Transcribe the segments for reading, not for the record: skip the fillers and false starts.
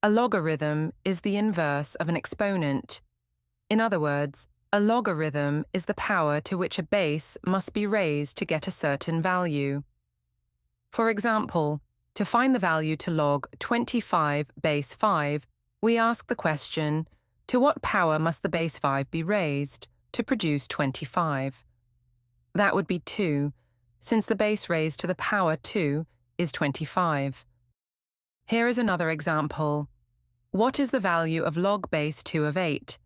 A logarithm is the inverse of an exponent. In other words, a logarithm is the power to which a base must be raised to get a certain value. For example, to find the value to log 25 base 5, we ask the question, to what power must the base 5 be raised to produce 25? That would be 2, since the base raised to the power 2 is 25. Here is another example. What is the value of log base 2 of 8?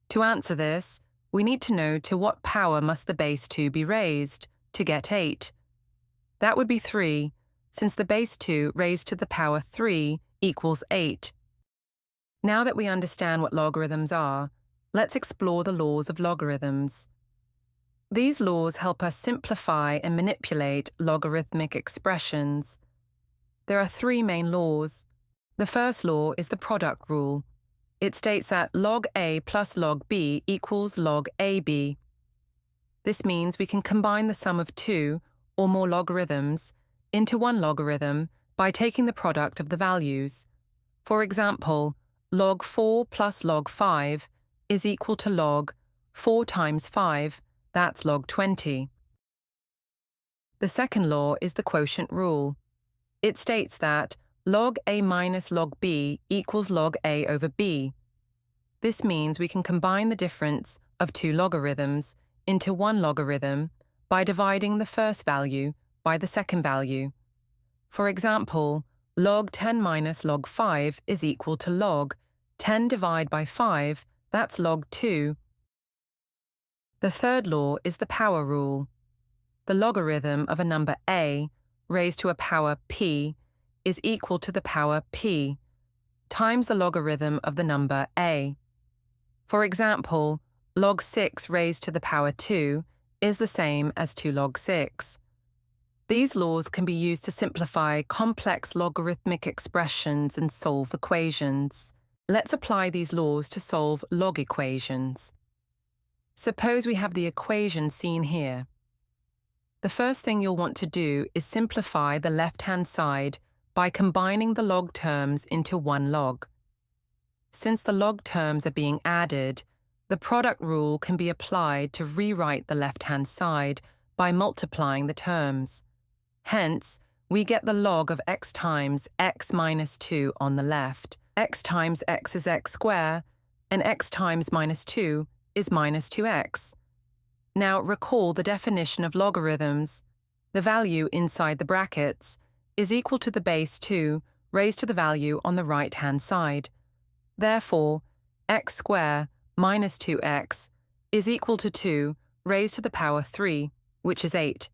To answer this, we need to know to what power must the base 2 be raised to get 8. That would be 3, since the base 2 raised to the power 3 equals 8. Now that we understand what logarithms are, let's explore the laws of logarithms. These laws help us simplify and manipulate logarithmic expressions. There are 3 main laws. The first law is the product rule. It states that log A plus log B equals log AB. This means we can combine the sum of 2 or more logarithms into one logarithm by taking the product of the values. For example, log 4 plus log 5 is equal to log 4 times 5, that's log 20. The second law is the quotient rule. It states that log A minus log B equals log A over B. This means we can combine the difference of 2 logarithms into one logarithm by dividing the first value by the second value. For example, log 10 minus log 5 is equal to log 10 divided by 5, that's log 2. The third law is the power rule. The logarithm of a number a raised to a power p is equal to the power p times the logarithm of the number a. For example, log 6 raised to the power 2 is the same as 2 log 6. These laws can be used to simplify complex logarithmic expressions and solve equations. Let's apply these laws to solve log equations. Suppose we have the equation seen here. The first thing you'll want to do is simplify the left-hand side by combining the log terms into one log. Since the log terms are being added, the product rule can be applied to rewrite the left-hand side by multiplying the terms. Hence, we get the log of x times x minus 2 on the left. X times x is x squared, and x times minus 2 is minus 2x. Now recall the definition of logarithms. The value inside the brackets is equal to the base 2 raised to the value on the right-hand side. Therefore, x squared minus 2x is equal to 2 raised to the power 3, which is 8.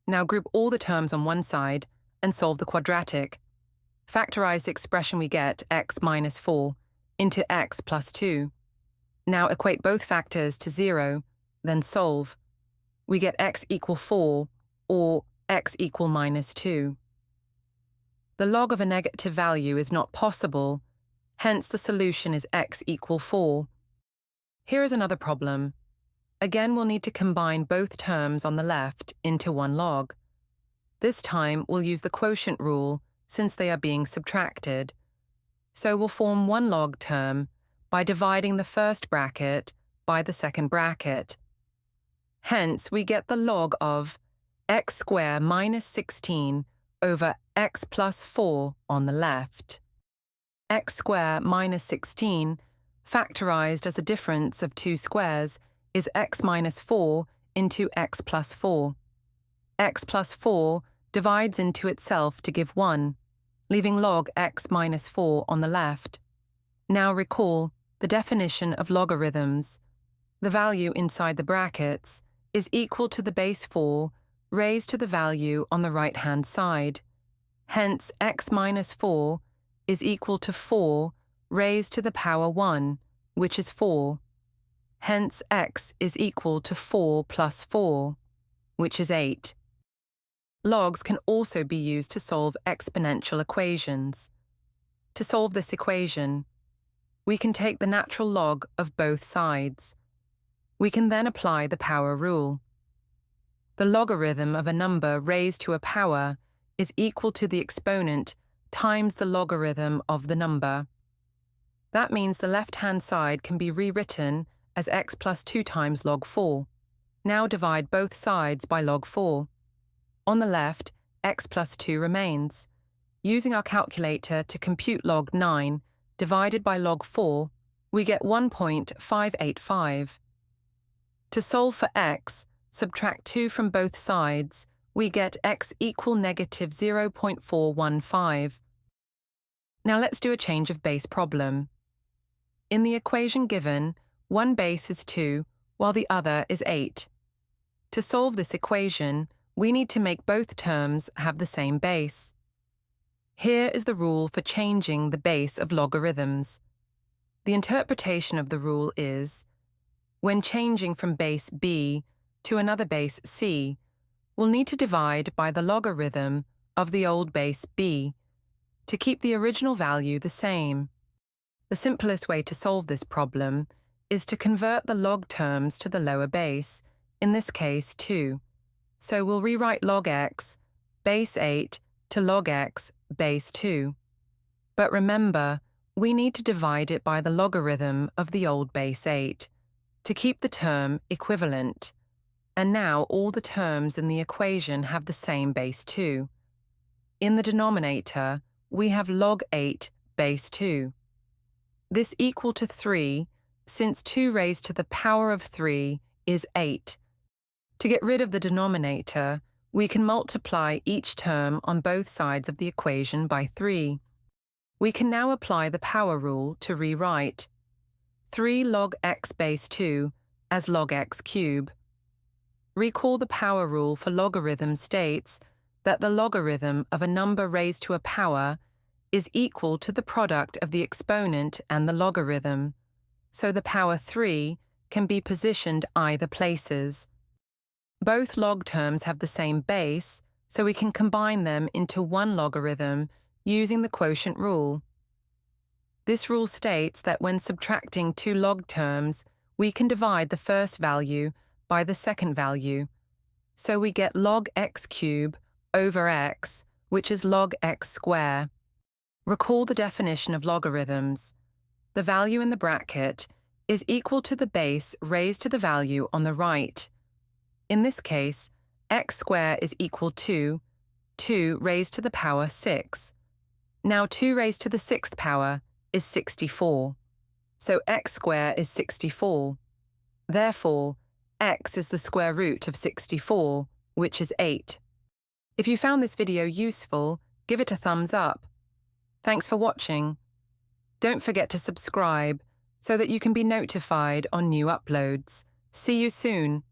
Now group all the terms on one side and solve the quadratic. Factorize the expression we get, x minus 4, into x plus 2. Now equate both factors to 0, then solve. We get x equal 4, or x equal minus 2. The log of a negative value is not possible, hence the solution is x equal 4. Here is another problem. Again, we'll need to combine both terms on the left into one log. This time, we'll use the quotient rule since they are being subtracted. So we'll form one log term by dividing the first bracket by the second bracket. Hence, we get the log of x squared minus 16 over x plus 4 on the left. X squared minus 16, factorized as a difference of 2 squares, is x minus 4 into x plus 4. X plus 4 divides into itself to give 1, leaving log x minus 4 on the left. Now recall the definition of logarithms. The value inside the brackets is equal to the base 4 raised to the value on the right-hand side. Hence, x minus 4 is equal to 4 raised to the power 1, which is 4. Hence, x is equal to 4 plus 4, which is 8. Logs can also be used to solve exponential equations. To solve this equation, we can take the natural log of both sides. We can then apply the power rule. The logarithm of a number raised to a power is equal to the exponent times the logarithm of the number. That means the left-hand side can be rewritten as x plus 2 times log 4. Now divide both sides by log 4. On the left, x plus 2 remains. Using our calculator to compute log 9 divided by log 4, we get 1.585. To solve for x, subtract 2 from both sides, we get x equal negative 0.415. Now let's do a change of base problem. In the equation given, one base is 2, while the other is 8. To solve this equation, we need to make both terms have the same base. Here is the rule for changing the base of logarithms. The interpretation of the rule is, when changing from base b to another base c, we'll need to divide by the logarithm of the old base b to keep the original value the same. The simplest way to solve this problem is to convert the log terms to the lower base, in this case 2. So we'll rewrite log x, base 8, to log x, base 2. But remember, we need to divide it by the logarithm of the old base 8 to keep the term equivalent. And now all the terms in the equation have the same base 2. In the denominator, we have log 8 base 2. This equal to 3, since 2 raised to the power of 3 is 8. To get rid of the denominator, we can multiply each term on both sides of the equation by 3. We can now apply the power rule to rewrite 3 log x base 2 as log x cube. Recall the power rule for logarithm states that the logarithm of a number raised to a power is equal to the product of the exponent and the logarithm, so the power 3 can be positioned either places. Both log terms have the same base, so we can combine them into one logarithm using the quotient rule. This rule states that when subtracting two log terms, we can divide the first value by the second value. So we get log x cube over x, which is log x square. Recall the definition of logarithms. The value in the bracket is equal to the base raised to the value on the right. In this case, x squared is equal to 2 raised to the power 6. Now 2 raised to the 6th power is 64. So x squared is 64. Therefore, x is the square root of 64, which is 8. If you found this video useful, give it a thumbs up. Thanks for watching. Don't forget to subscribe so that you can be notified on new uploads. See you soon.